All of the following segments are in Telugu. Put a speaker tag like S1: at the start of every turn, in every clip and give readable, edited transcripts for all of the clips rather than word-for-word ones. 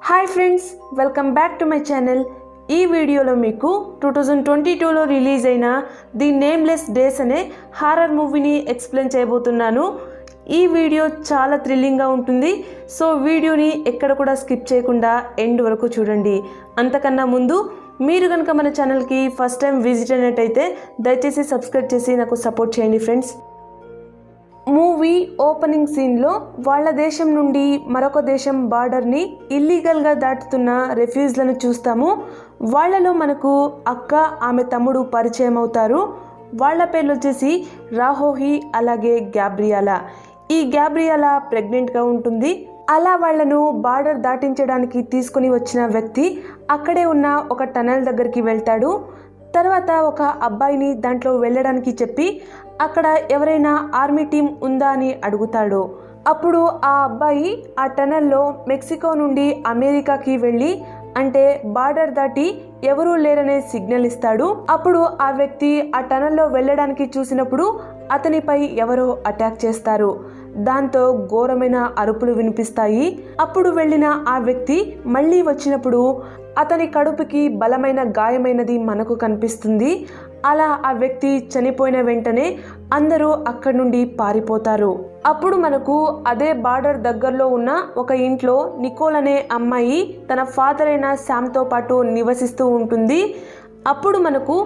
S1: Hi friends, welcome back to my channel. ఈ వీడియోలో మీకు 2022లో రిలీజ్ అయిన ది నేమ్లెస్ డేస్ అనే హారర్ మూవీని ఎక్స్ప్లెయిన్ చేయబోతున్నాను. ఈ వీడియో చాలా థ్రిల్లింగ్గా ఉంటుంది, సో వీడియోని ఎక్కడ కూడా స్కిప్ చేయకుండా ఎండ్ వరకు చూడండి. అంతకన్నా ముందు మీరు కనుక మన ఛానల్కి ఫస్ట్ టైం విజిట్ అయినట్టయితే దయచేసి సబ్స్క్రైబ్ చేసి నాకు సపోర్ట్ చేయండి ఫ్రెండ్స్. మూవీ ఓపెనింగ్ సీన్లో వాళ్ళ దేశం నుండి మరొక దేశం బార్డర్ని ఇల్లీగల్గా దాటుతున్న రెఫ్యూజ్లను చూస్తాము. వాళ్ళలో మనకు అక్క, ఆమె తమ్ముడు పరిచయం అవుతారు. వాళ్ళ పేర్లు వచ్చేసి రాహోహి అలాగే గ్యాబ్రియాలా. ఈ గ్యాబ్రియాలా ప్రెగ్నెంట్గా ఉంటుంది. అలా వాళ్లను బార్డర్ దాటించడానికి తీసుకుని వచ్చిన వ్యక్తి అక్కడే ఉన్న ఒక టనల్ దగ్గరికి వెళ్తాడు. తర్వాత ఒక అబ్బాయిని దాంట్లో వెళ్ళడానికి చెప్పి అక్కడ ఎవరైనా ఆర్మీ టీం ఉందా అని అడుగుతాడు. అప్పుడు ఆ అబ్బాయి ఆ టనల్లో మెక్సికో నుండి అమెరికాకి వెళ్ళి, అంటే బార్డర్ దాటి ఎవరూ లేరనే సిగ్నల్ ఇస్తాడు. అప్పుడు ఆ వ్యక్తి ఆ టనల్లో వెళ్ళడానికి చూసినప్పుడు అతనిపై ఎవరో అటాక్ చేస్తారు. దాంతో ఘోరమైన అరుపులు వినిపిస్తాయి. అప్పుడు వెళ్ళిన ఆ వ్యక్తి మళ్ళీ వచ్చినప్పుడు అతని కడుపుకి బలమైన గాయమైనది మనకు కనిపిస్తుంది. అలా ఆ వ్యక్తి చనిపోయిన వెంటనే అందరూ అక్కడి నుండి పారిపోతారు. అప్పుడు మనకు అదే బార్డర్ దగ్గరలో ఉన్న ఒక ఇంట్లో నికోల్ అనే అమ్మాయి తన ఫాదర్ అయిన శామ్తో పాటు నివసిస్తూ ఉంటుంది. అప్పుడు మనకు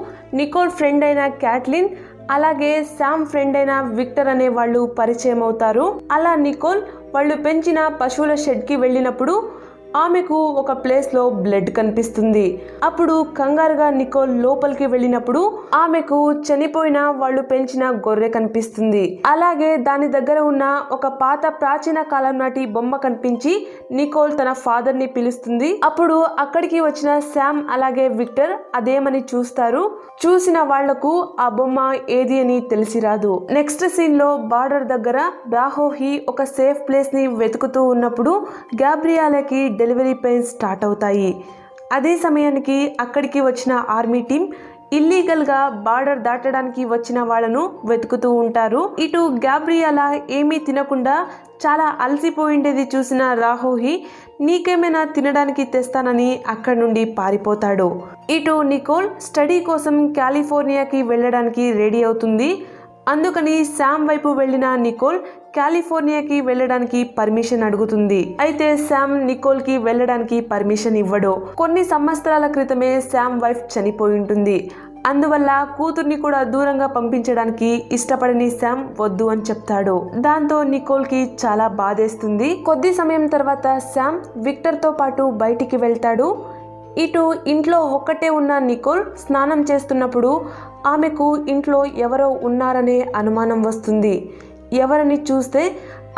S1: నికోల్ ఫ్రెండ్ అయిన క్యాట్లిన్ అలాగే శామ్ ఫ్రెండ్ అయిన విక్టర్ అనే వాళ్ళు పరిచయం అవుతారు. అలా నికోల్ వాళ్ళు పెంచిన పశువుల షెడ్కి వెళ్ళినప్పుడు ఆమెకు ఒక ప్లేస్లో బ్లడ్ కనిపిస్తుంది. అప్పుడు కంగారుగా నికోల్ లోపలికి వెళ్ళినప్పుడు ఆమెకు చనిపోయిన వాళ్ళు పెంచిన గొర్రె కనిపిస్తుంది. అలాగే దాని దగ్గర ఉన్న ఒక పాత ప్రాచీన కాలం నాటి బొమ్మ కనిపించి నికోల్ తన ఫాదర్ ని పిలుస్తుంది. అప్పుడు అక్కడికి వచ్చిన శామ్ అలాగే విక్టర్ అదేమని చూస్తారు. చూసిన వాళ్లకు ఆ బొమ్మ ఏది అని తెలిసి రాదు. నెక్స్ట్ సీన్ లో బార్డర్ దగ్గర రాహోహి ఒక సేఫ్ ప్లేస్ ని వెతుకుతూ ఉన్నప్పుడు గ్యాబ్రియాలకి డెలివరీ పెయిన్స్ స్టార్ట్ అవుతాయి. అదే సమయానికి అక్కడికి వచ్చిన ఆర్మీ టీం ఇల్లీగల్గా బార్డర్ దాటడానికి వచ్చిన వాళ్ళను వెతుకుతూ ఉంటారు. ఇటు గ్యాబ్రియాలా ఏమీ తినకుండా చాలా అలసిపోయిండేది చూసిన రాహోహి నీకేమైనా తినడానికి తెస్తానని అక్కడి నుండి పారిపోతాడు. ఇటు నికోల్ స్టడీ కోసం కాలిఫోర్నియాకి వెళ్ళడానికి రెడీ అవుతుంది. అందుకని శామ్ వైపు వెళ్ళిన నికోల్ కాలిఫోర్నియాకి వెళ్ళడానికి పర్మిషన్ అడుగుతుంది. అయితే శామ్ నికోల్ కి వెళ్ళడానికి పర్మిషన్ ఇవ్వడు. కొన్ని సంవత్సరాల క్రితమే శామ్ వైఫ్ చనిపోయి ఉంటుంది. అందువల్ల కూతుర్ని కూడా దూరంగా పంపించడానికి ఇష్టపడని శామ్ వద్దు అని చెప్తాడు. దాంతో నికోల్ కి చాలా బాధేస్తుంది. కొద్ది సమయం తర్వాత శామ్ విక్టర్ తో పాటు బయటికి వెళ్తాడు. ఇటు ఇంట్లో ఒక్కటే ఉన్న నికోల్ స్నానం చేస్తున్నప్పుడు ఆమెకు ఇంట్లో ఎవరో ఉన్నారనే అనుమానం వస్తుంది. ఎవరని చూస్తే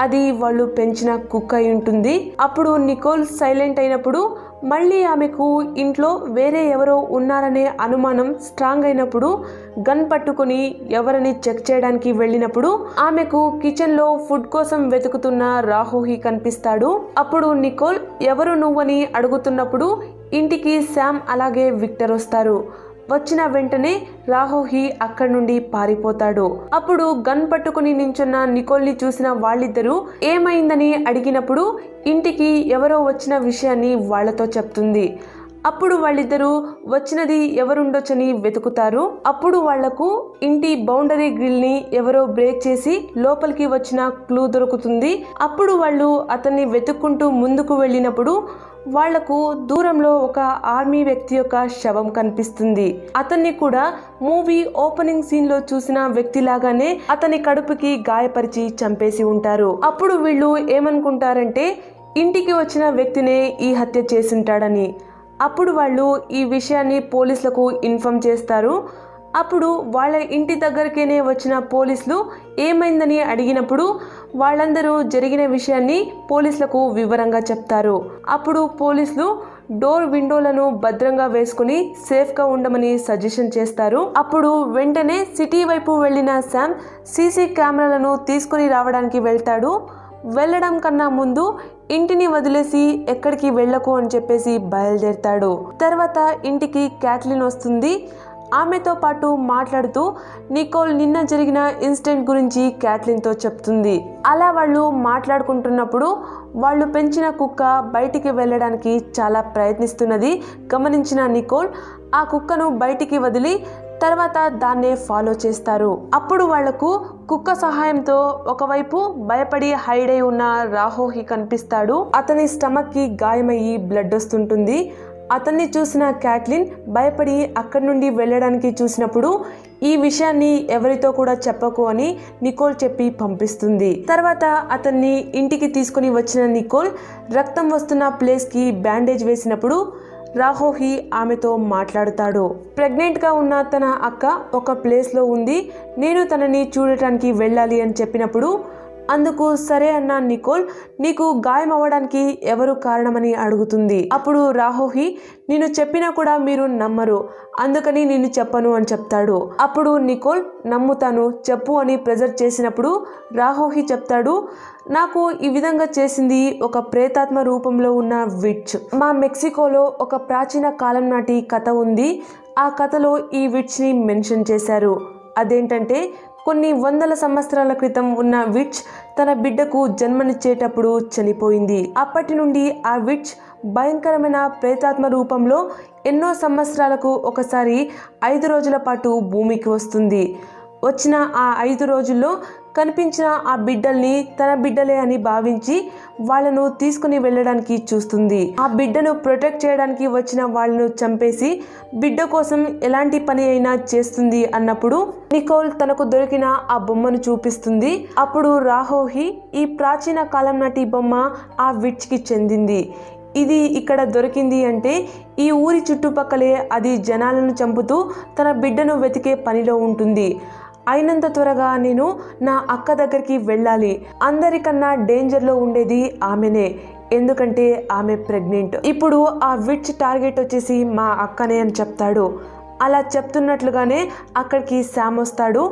S1: అది వాళ్ళు పెంచిన కుక్క అయి ఉంటుంది. అప్పుడు నికోల్ సైలెంట్ అయినప్పుడు మళ్ళీ ఆమెకు ఇంట్లో వేరే ఎవరో ఉన్నారనే అనుమానం స్ట్రాంగ్ అయినప్పుడు గన్ పట్టుకుని ఎవరని చెక్ చేయడానికి వెళ్ళినప్పుడు ఆమెకు కిచెన్ లో ఫుడ్ కోసం వెతుకుతున్న రాహోహి కనిపిస్తాడు. అప్పుడు నికోల్ ఎవరు నువ్వని అడుగుతున్నప్పుడు ఇంటికి శామ్ అలాగే విక్టర్ వస్తారు. వచ్చిన వెంటనే రాహోహి అక్కడి నుండి పారిపోతాడు. అప్పుడు గన్ పట్టుకుని నించున్న నికోల్ని చూసిన వాళ్ళిద్దరూ ఏమైందని అడిగినప్పుడు ఇంటికి ఎవరో వచ్చిన విషయాన్ని వాళ్లతో చెప్తుంది. అప్పుడు వాళ్ళిద్దరూ వచ్చినది ఎవరుండొచ్చని వెతుకుతారు. అప్పుడు వాళ్లకు ఇంటి బౌండరీ గ్రిల్ ని ఎవరో బ్రేక్ చేసి లోపలికి వచ్చిన క్లూ దొరుకుతుంది. అప్పుడు వాళ్ళు అతన్ని వెతుక్కుంటూ ముందుకు వెళ్ళినప్పుడు వాళ్లకు దూరంలో ఒక ఆర్మీ వ్యక్తి యొక్క శవం కనిపిస్తుంది. అతన్ని కూడా మూవీ ఓపెనింగ్ సీన్ లో చూసిన వ్యక్తి లాగానే అతని కడుపుకి గాయపరిచి చంపేసి ఉంటారు. అప్పుడు వీళ్ళు ఏమనుకుంటారంటే ఇంటికి వచ్చిన వ్యక్తినే ఈ హత్య చేసుంటాడని. అప్పుడు వాళ్ళు ఈ విషయాన్ని పోలీసులకు ఇన్ఫార్మ్ చేస్తారు. అప్పుడు వాళ్ళ ఇంటి దగ్గరకేనే వచ్చిన పోలీసులు ఏమైందని అడిగినప్పుడు వాళ్ళందరూ జరిగిన విషయాన్ని పోలీసులకు వివరంగా చెప్తారు. అప్పుడు పోలీసులు డోర్ విండోలను భద్రంగా వేసుకుని సేఫ్గా ఉండమని సజెషన్ చేస్తారు. అప్పుడు వెంటనే సిటీ వైపు వెళ్ళిన శామ్ సీసీ కెమెరాలను తీసుకుని రావడానికి వెళ్తాడు. వెళ్ళడం కన్నా ముందు ఇంటిని వదిలేసి ఎక్కడికి వెళ్ళకు అని చెప్పేసి బయలుదేరతాడు. తర్వాత ఇంటికి క్యాట్లిన్ వస్తుంది. ఆమెతో పాటు మాట్లాడుతూ నికోల్ నిన్న జరిగిన ఇన్సిడెంట్ గురించి క్యాట్లిన్తో చెప్తుంది. అలా వాళ్ళు మాట్లాడుకుంటున్నప్పుడు వాళ్ళు పెంచిన కుక్క బయటికి వెళ్ళడానికి చాలా ప్రయత్నిస్తున్నది గమనించిన నికోల్ ఆ కుక్కను బయటికి వదిలి తర్వాత దాన్నే ఫాలో చేస్తారు. అప్పుడు వాళ్లకు కుక్క సహాయంతో ఒకవైపు భయపడి హైడ్ అయి ఉన్న రాహోహి కనిపిస్తాడు. అతని స్టమక్ కి గాయమయ్యి బ్లడ్ వస్తుంటుంది. అతన్ని చూసిన క్యాట్లిన్ భయపడి అక్కడి నుండి వెళ్ళడానికి చూసినప్పుడు ఈ విషయాన్ని ఎవరితో కూడా చెప్పకు అని నికోల్ చెప్పి పంపిస్తుంది. తర్వాత అతన్ని ఇంటికి తీసుకుని వచ్చిన నికోల్ రక్తం వస్తున్న ప్లేస్ కి బ్యాండేజ్ వేసినప్పుడు రాహోహి ఆమెతో మాట్లాడుతాడు. ప్రెగ్నెంట్ గా ఉన్న తన అక్క ఒక ప్లేస్ లో ఉంది, నేను తనని చూడటానికి వెళ్ళాలి అని చెప్పినప్పుడు అందుకు సరే అన్న నికోల్ నీకు గాయం అవ్వడానికి ఎవరు కారణమని అడుగుతుంది. అప్పుడు రాహోహి నేను చెప్పినా కూడా మీరు నమ్మరు, అందుకని నేను చెప్పను అని చెప్తాడు. అప్పుడు నికోల్ నమ్ముతాను చెప్పు అని ప్రెజర్ చేసినప్పుడు రాహోహి చెప్తాడు నాకు ఈ విధంగా చేసింది ఒక ప్రేతాత్మ రూపంలో ఉన్న విట్చ్. మా మెక్సికోలో ఒక ప్రాచీన కాలం నాటి కథ ఉంది. ఆ కథలో ఈ విట్చ్ ని మెన్షన్ చేశారు. అదేంటంటే కొన్ని వందల సంవత్సరాల క్రితం ఉన్న విట్చ్ తన బిడ్డకు జన్మనిచ్చేటప్పుడు చనిపోయింది. అప్పటి నుండి ఆ విట్చ్ భయంకరమైన ప్రేతాత్మ రూపంలో ఎన్నో సంవత్సరాలకు ఒకసారి 5 రోజుల పాటు భూమికి వస్తుంది. వచ్చిన ఆ 5 రోజుల్లో కనిపించిన ఆ బిడ్డల్ని తన బిడ్డలే అని భావించి వాళ్ళను తీసుకుని వెళ్ళడానికి చూస్తుంది. ఆ బిడ్డను ప్రొటెక్ట్ చేయడానికి వచ్చిన వాళ్ళను చంపేసి బిడ్డ కోసం ఎలాంటి పని అయినా చేస్తుంది అన్నప్పుడు నికోల్ తనకు దొరికిన ఆ బొమ్మను చూపిస్తుంది. అప్పుడు రాహోహి ఈ ప్రాచీన కాలం నాటి బొమ్మ ఆ విట్చ్ కి చెందింది, ఇది ఇక్కడ దొరికింది అంటే ఈ ఊరి చుట్టుపక్కలే అది జనాలను చంపుతూ తన బిడ్డను వెతికే పనిలో ఉంటుంది. అయినంత త్వరగా నేను నా అక్క దగ్గరికి వెళ్ళాలి, అందరికన్నా డేంజర్లో ఉండేది ఆమెనే, ఎందుకంటే ఆమె ప్రెగ్నెంట్. ఇప్పుడు ఆ విట్చ్ టార్గెట్ వచ్చేసి మా అక్కనే అని చెప్తాడు. అలా చెప్తున్నట్లుగానే అక్కడికి శామ్ వస్తాడు.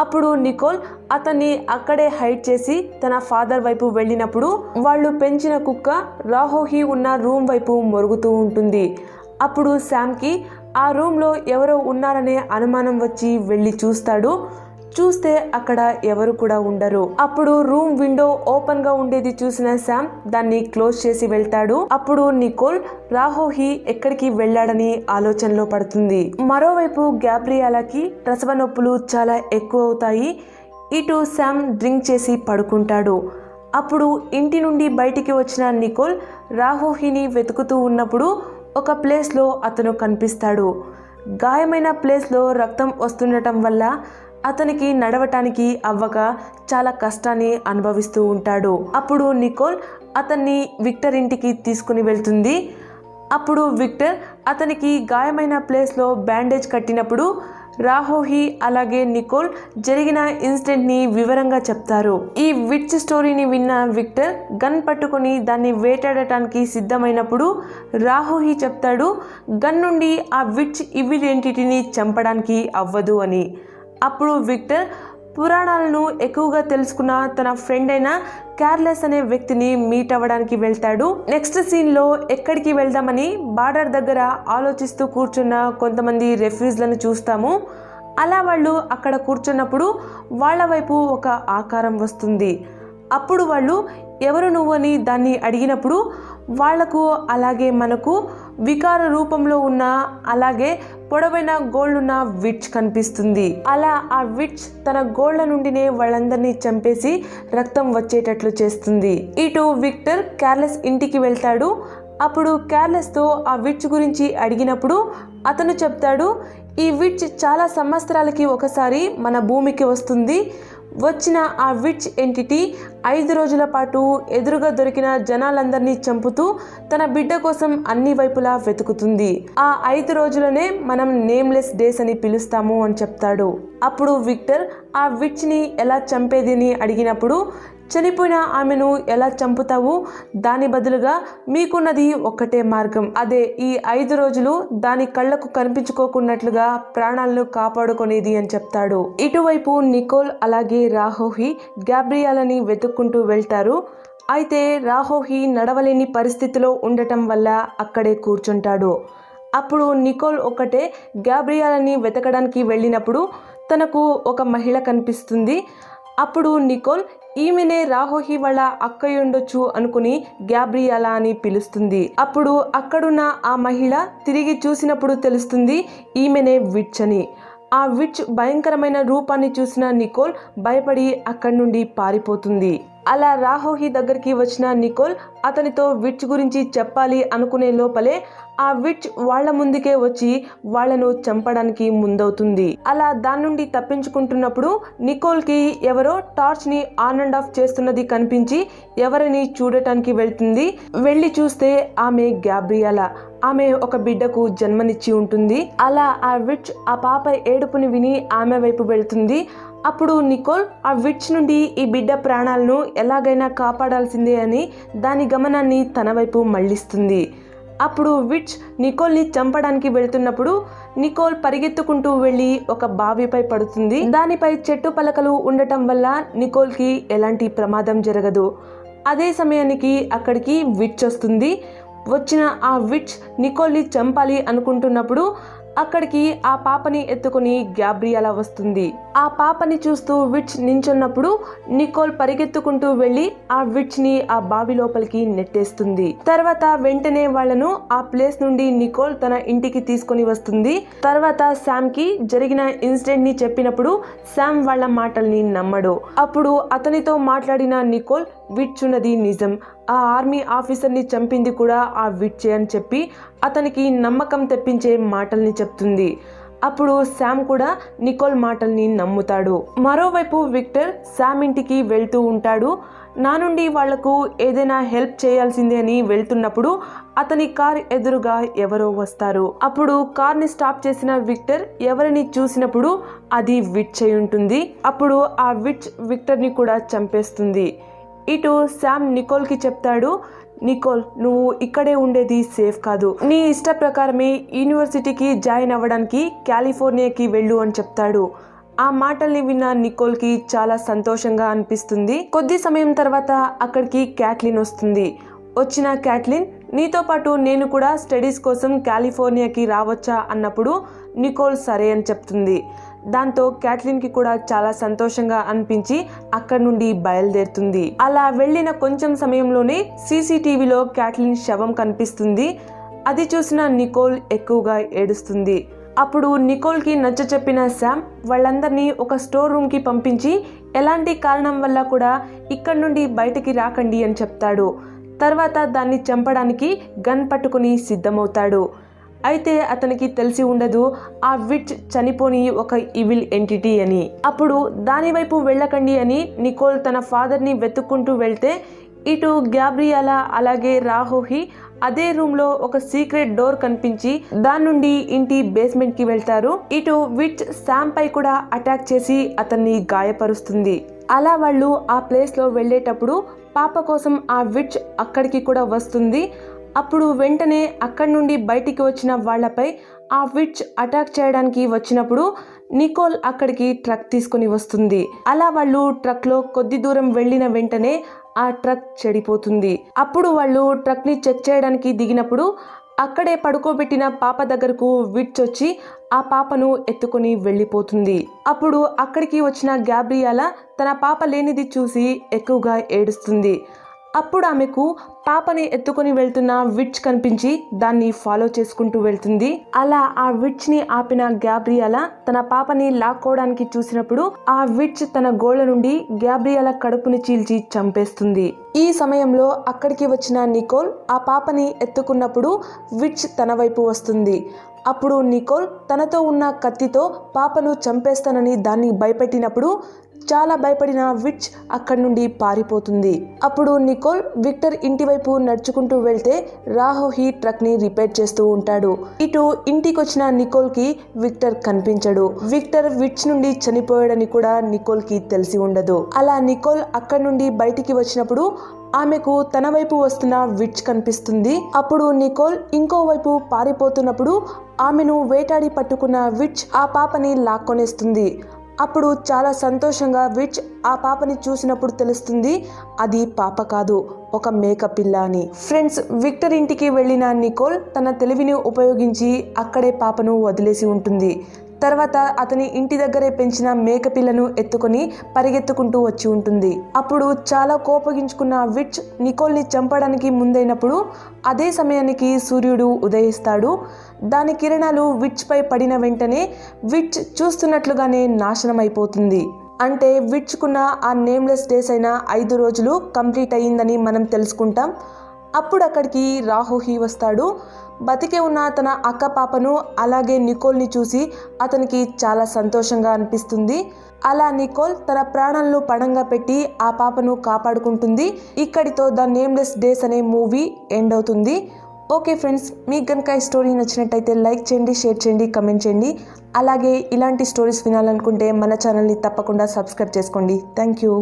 S1: అప్పుడు నికోల్ అతన్ని అక్కడే హైడ్ చేసి తన ఫాదర్ వైపు వెళ్ళినప్పుడు వాళ్ళు పెంచిన కుక్క రాహోహి ఉన్న రూమ్ వైపు మొరుగుతూ ఉంటుంది. అప్పుడు శామ్కి ఆ రూమ్లో ఎవరో ఉన్నారనే అనుమానం వచ్చి వెళ్ళి చూస్తాడు. చూస్తే అక్కడ ఎవరు కూడా ఉండరు. అప్పుడు రూమ్ విండో ఓపెన్ గా ఉండేది చూసిన శామ్ దాన్ని క్లోజ్ చేసి వెళ్తాడు. అప్పుడు నికోల్ రాహోహి ఎక్కడికి వెళ్ళాడని ఆలోచనలో పడుతుంది. మరోవైపు గ్యాబ్రియాలాకి ప్రసవ నొప్పులు చాలా ఎక్కువ అవుతాయి. ఇటు శామ్ డ్రింక్ చేసి పడుకుంటాడు. అప్పుడు ఇంటి నుండి బయటికి వచ్చిన నికోల్ రాహోహిని వెతుకుతూ ఉన్నప్పుడు ఒక ప్లేస్లో అతను కనిపిస్తాడు. గాయమైన ప్లేస్లో రక్తం వస్తుండటం వల్ల అతనికి నడవటానికి అవ్వక చాలా కష్టాన్ని అనుభవిస్తూ ఉంటాడు. అప్పుడు నికోల్ అతన్ని విక్టర్ ఇంటికి తీసుకుని వెళ్తుంది. అప్పుడు విక్టర్ అతనికి గాయమైన ప్లేస్లో బ్యాండేజ్ కట్టినప్పుడు రాహోహి అలాగే నికోల్ జరిగిన ఇన్సిడెంట్ ని వివరంగా చెప్తారు. ఈ విట్చ్ స్టోరీని విన్న విక్టర్ గన్ పట్టుకుని దాన్ని వేటాడటానికి సిద్ధమైనప్పుడు రాహోహి చెప్తాడు గన్ నుండి ఆ విట్చ్ ఈవిల్ ఎంటిటీని చంపడానికి అవ్వదు అని. అప్పుడు విక్టర్ పురాణాలను ఎక్కువగా తెలుసుకున్న తన ఫ్రెండ్ అయిన కార్లెస్ అనే వ్యక్తిని మీట్ అవ్వడానికి వెళ్తాడు. నెక్స్ట్ సీన్లో ఎక్కడికి వెళ్దామని బార్డర్ దగ్గర ఆలోచిస్తూ కూర్చున్న కొంతమంది రెఫ్యూజ్లను చూస్తాము. అలా వాళ్ళు అక్కడ కూర్చున్నప్పుడు వాళ్ళ వైపు ఒక ఆకారం వస్తుంది. అప్పుడు వాళ్ళు ఎవరు నువ్వు అని దాన్ని అడిగినప్పుడు వాళ్లకు అలాగే మనకు వికార రూపంలో ఉన్న అలాగే పొడవైన గోళ్ళున్న విట్చ్ కనిపిస్తుంది. అలా ఆ విట్చ్ తన గోళ్ల నుండినే వాళ్ళందరినీ చంపేసి రక్తం వచ్చేటట్లు చేస్తుంది. ఇటు విక్టర్ కార్లెస్ ఇంటికి వెళ్తాడు. అప్పుడు కార్లెస్తో ఆ విట్చ్ గురించి అడిగినప్పుడు అతను చెప్తాడు ఈ విట్చ్ చాలా సంవత్సరాలకి ఒకసారి మన భూమికి వస్తుంది. వచ్చిన ఆ విట్చ్ ఎంటిటీ 5 రోజుల పాటు ఎదురుగా దొరికిన జనాలందరినీ చంపుతూ తన బిడ్డ కోసం అన్ని వైపులా వెతుకుతుంది. ఆ 5 రోజులనే మనం నేమ్లెస్ డేస్ అని పిలుస్తాము అని చెప్తాడు. అప్పుడు విక్టర్ ఆ విట్చ్ ని ఎలా చంపేది అని అడిగినప్పుడు చనిపోయిన ఆమెను ఎలా చంపుతావు, దాని బదులుగా మీకున్నది ఒక్కటే మార్గం, అదే ఈ 5 రోజులు దాని కళ్ళకు కనిపించుకోకున్నట్లుగా ప్రాణాలను కాపాడుకునేది అని చెప్తాడు. ఇటువైపు నికోల్ అలాగే రాహోహి గ్యాబ్రియాలని వెతుక్కుంటూ వెళ్తారు. అయితే రాహోహి నడవలేని పరిస్థితిలో ఉండటం వల్ల అక్కడే కూర్చుంటాడు. అప్పుడు నికోల్ ఒక్కటే గ్యాబ్రియాలని వెతకడానికి వెళ్ళినప్పుడు తనకు ఒక మహిళ కనిపిస్తుంది. అప్పుడు నికోల్ ఈమెనే రాహోహి వాళ్ళ అక్కయ్య ఉండొచ్చు అనుకుని గ్యాబ్రియాలా అని పిలుస్తుంది. అప్పుడు అక్కడున్న ఆ మహిళ తిరిగి చూసినప్పుడు తెలుస్తుంది ఈమెనే విచ్ అని. ఆ విచ్ భయంకరమైన రూపాన్ని చూసిన నికోల్ భయపడి అక్కడి నుండి పారిపోతుంది. అలా రాహోహి దగ్గరికి వచ్చిన నికోల్ అతనితో విచ్ గురించి చెప్పాలి అనుకునే లోపలే ఆ విచ్ వాళ్ళ ముందుకే వచ్చి వాళ్లను చంపడానికి ముందవుతుంది. అలా దాని నుండి తప్పించుకుంటున్నప్పుడు నికోల్కి ఎవరో టార్చ్ ని ఆన్ అండ్ ఆఫ్ చేస్తున్నది కనిపించి ఎవరిని చూడటానికి వెళ్తుంది. వెళ్ళి చూస్తే ఆమె గ్యాబ్రియాలా. ఆమె ఒక బిడ్డకు జన్మనిచ్చి ఉంటుంది. అలా ఆ విచ్ ఆ పాప ఏడుపుని విని ఆమె వైపు వెళ్తుంది. అప్పుడు నికోల్ ఆ విచ్ నుండి ఈ బిడ్డ ప్రాణాలను ఎలాగైనా కాపాడాల్సిందే అని దాని గమనాన్ని తన వైపు మళ్లిస్తుంది. అప్పుడు విచ్ నికోల్ని చంపడానికి వెళ్తున్నప్పుడు నికోల్ పరిగెత్తుకుంటూ వెళ్ళి ఒక బావిపై పడుతుంది. దానిపై చెట్టు పలకలు ఉండటం వల్ల నికోల్కి ఎలాంటి ప్రమాదం జరగదు. అదే సమయానికి అక్కడికి విచ్ వస్తుంది. వచ్చిన ఆ విచ్ నికోల్ని చంపాలి అనుకుంటున్నప్పుడు అక్కడికి ఆ పాపని ఎత్తుకుని గ్యాబ్రియాలా వస్తుంది. ఆ పాపని చూస్తూ విచ్ నించున్నప్పుడు నికోల్ పరిగెత్తుకుంటూ వెళ్ళి ఆ విచ్ ని ఆ బావి లోపలికి నెట్టేస్తుంది. తర్వాత వెంటనే వాళ్లను ఆ ప్లేస్ నుండి నికోల్ తన ఇంటికి తీసుకొని వస్తుంది. తర్వాత శామ్ కి జరిగిన ఇన్సిడెంట్ ని చెప్పినప్పుడు శామ్ వాళ్ళ మాటల్ని నమ్మడు. అప్పుడు అతనితో మాట్లాడిన నికోల్ విచ్ ఉన్నది నిజం, ఆ ఆర్మీ ఆఫీసర్ని చంపింది కూడా ఆ విచ్ అని చెప్పి అతనికి నమ్మకం తెప్పించే మాటల్ని చెప్తుంది. అప్పుడు శామ్ కూడా నికోల్ మాటల్ని నమ్ముతాడు. మరోవైపు విక్టర్ శామ్ ఇంటికి వెళ్తూ ఉంటాడు. నా నుండి వాళ్లకు ఏదైనా హెల్ప్ చేయాల్సిందే అని వెళ్తున్నప్పుడు అతని కార్ ఎదురుగా ఎవరో వస్తారు. అప్పుడు కార్ని స్టాప్ చేసిన విక్టర్ ఎవరిని చూసినప్పుడు అది విచ్ అయి ఉంటుంది. అప్పుడు ఆ విచ్ విక్టర్ని కూడా చంపేస్తుంది. ఇటు శామ్ నికోల్కి చెప్తాడు, నికోల్ నువ్వు ఇక్కడే ఉండేది సేఫ్ కాదు, నీ ఇష్ట ప్రకారమే యూనివర్సిటీకి జాయిన్ అవ్వడానికి కాలిఫోర్నియాకి వెళ్ళు అని చెప్తాడు. ఆ మాటల్ని విన్న నికోల్కి చాలా సంతోషంగా అనిపిస్తుంది. కొద్ది సమయం తర్వాత అక్కడికి క్యాట్లిన్ వస్తుంది. వచ్చిన క్యాట్లిన్ నీతో పాటు నేను కూడా స్టడీస్ కోసం కాలిఫోర్నియాకి రావచ్చా అన్నప్పుడు నికోల్ సరే అని చెప్తుంది. దాంతో క్యాట్లిన్కి కూడా చాలా సంతోషంగా అనిపించి అక్కడి నుండి బయలుదేరుతుంది. అలా వెళ్ళిన కొంచెం సమయంలోనే సీసీటీవీలో క్యాట్లిన్ శవం కనిపిస్తుంది. అది చూసిన నికోల్ ఎక్కువగా ఏడుస్తుంది. అప్పుడు నికోల్కి నచ్చ చెప్పిన శామ్ వాళ్ళందరినీ ఒక స్టోర్ రూమ్కి పంపించి ఎలాంటి కారణం వల్ల కూడా ఇక్కడి నుండి బయటికి రాకండి అని చెప్తాడు. తర్వాత దాన్ని చంపడానికి గన్ పట్టుకుని సిద్ధమవుతాడు. అయితే అతనికి తెలిసి ఉండదు ఆ విచ్ చనిపోని ఒక ఈవిల్ ఎంటిటీ అని. అప్పుడు దాని వైపు వెళ్ళకండి అని నికోల్ తన ఫాదర్ని వెతుక్కుంటూ వెళ్తే ఇటు గ్యాబ్రియాలా అలాగే రాహోహి అదే రూమ్లో ఒక సీక్రెట్ డోర్ కనిపించి దాని నుండి ఇంటి బేస్మెంట్కి వెళ్తారు. ఇటు విచ్ శామ్ పై కూడా అటాక్ చేసి అతన్ని గాయపరుస్తుంది. అలా వాళ్ళు ఆ ప్లేస్లో వెళ్ళేటప్పుడు పాప కోసం ఆ విచ్ అక్కడికి కూడా వస్తుంది. అప్పుడు వెంటనే అక్కడి నుండి బయటికి వచ్చిన వాళ్లపై ఆ విచ్ అటాక్ చేయడానికి వచ్చినప్పుడు నికోల్ అక్కడికి ట్రక్ తీసుకొని వస్తుంది. అలా వాళ్ళు ట్రక్లో కొద్ది దూరం వెళ్ళిన వెంటనే ఆ ట్రక్ చెడిపోతుంది. అప్పుడు వాళ్ళు ట్రక్ని చెక్ చేయడానికి దిగినప్పుడు అక్కడే పడుకోబెట్టిన పాప దగ్గరకు విచ్ వచ్చి ఆ పాపను ఎత్తుకొని వెళ్ళిపోతుంది. అప్పుడు అక్కడికి వచ్చిన గ్యాబ్రియాలా తన పాప లేనిది చూసి ఎక్కువగా ఏడుస్తుంది. అప్పుడు ఆమెకు పాపని ఎత్తుకొని వెళ్తున్న విచ్ కనిపించి దాన్ని ఫాలో చేసుకుంటూ వెళ్తుంది. అలా ఆ విచ్ ని ఆపిన గ్యాబ్రియాలా తన పాపని లాక్కోవడానికి చూసినప్పుడు ఆ విచ్ తన గోళ్ళ నుండి గ్యాబ్రియాలా కడుపుని చీల్చి చంపేస్తుంది. ఈ సమయంలో అక్కడికి వచ్చిన నికోల్ ఆ పాపని ఎత్తుకున్నప్పుడు విచ్ తన వైపు వస్తుంది. అప్పుడు నికోల్ తనతో ఉన్న కత్తితో పాపను చంపేస్తానని దాన్ని భయపెట్టినప్పుడు చాలా భయపడిన విచ్ అక్కడి నుండి పారిపోతుంది. అప్పుడు నికోల్ విక్టర్ ఇంటి వైపు నడుచుకుంటూ వెళ్తే రాహోహి ట్రక్ ని రిపేర్ చేస్తూ ఉంటాడు. ఇటు ఇంటికి వచ్చిన నికోల్ కి విక్టర్ కనిపించడు. విక్టర్ విచ్ నుండి చనిపోయాడని కూడా నికోల్ కి తెలిసి ఉండదు. అలా నికోల్ అక్కడి నుండి బయటికి వచ్చినప్పుడు ఆమెకు తన వైపు వస్తున్న విచ్ కనిపిస్తుంది. అప్పుడు నికోల్ ఇంకో వైపు పారిపోతున్నప్పుడు ఆమెను వేటాడి పట్టుకున్న విచ్ ఆ పాపని లాక్కొనేస్తుంది. అప్పుడు చాలా సంతోషంగా విచ్ ఆ పాపని చూసినప్పుడు తెలుస్తుంది అది పాప కాదు, ఒక మేకపిల్ల అని. ఫ్రెండ్స్, విక్టర్ ఇంటికి వెళ్ళిన నికోల్ తన తెలివిని ఉపయోగించి అక్కడే పాపను వదిలేసి ఉంటుంది. తర్వాత అతని ఇంటి దగ్గరే పెంచిన మేకపిల్లను ఎత్తుకొని పరిగెత్తుకుంటూ వచ్చి ఉంటుంది. అప్పుడు చాలా కోపగించుకున్న విచ్ నికోల్ని చంపడానికి ముందైనప్పుడు అదే సమయానికి సూర్యుడు ఉదయిస్తాడు. దాని కిరణాలు విచ్ పై పడిన వెంటనే విచ్ చూస్తున్నట్లుగానే నాశనం అయిపోతుంది. అంటే విచ్కున్న ఆ నేమ్లెస్ డేస్ అయిన 5 రోజులు కంప్లీట్ అయ్యిందని మనం తెలుసుకుంటాం. అప్పుడు అక్కడికి రాహోహి వస్తాడు. బతికే ఉన్న తన అక్క పాపను అలాగే నికోల్ని చూసి అతనికి చాలా సంతోషంగా అనిపిస్తుంది. అలా నికోల్ తన ప్రాణాలను పణంగా పెట్టి ఆ పాపను కాపాడుకుంటుంది. ఇక్కడితో ద నేమ్లెస్ డేస్ అనే మూవీ ఎండ్ అవుతుంది. ఓకే ఫ్రెండ్స్, మీకు కనుక ఈ స్టోరీ నచ్చినట్టయితే లైక్ చేయండి, షేర్ చేయండి, కమెంట్ చేయండి. అలాగే ఇలాంటి స్టోరీస్ వినాలనుకుంటే మన ఛానల్ని తప్పకుండా సబ్స్క్రైబ్ చేసుకోండి. Thank you.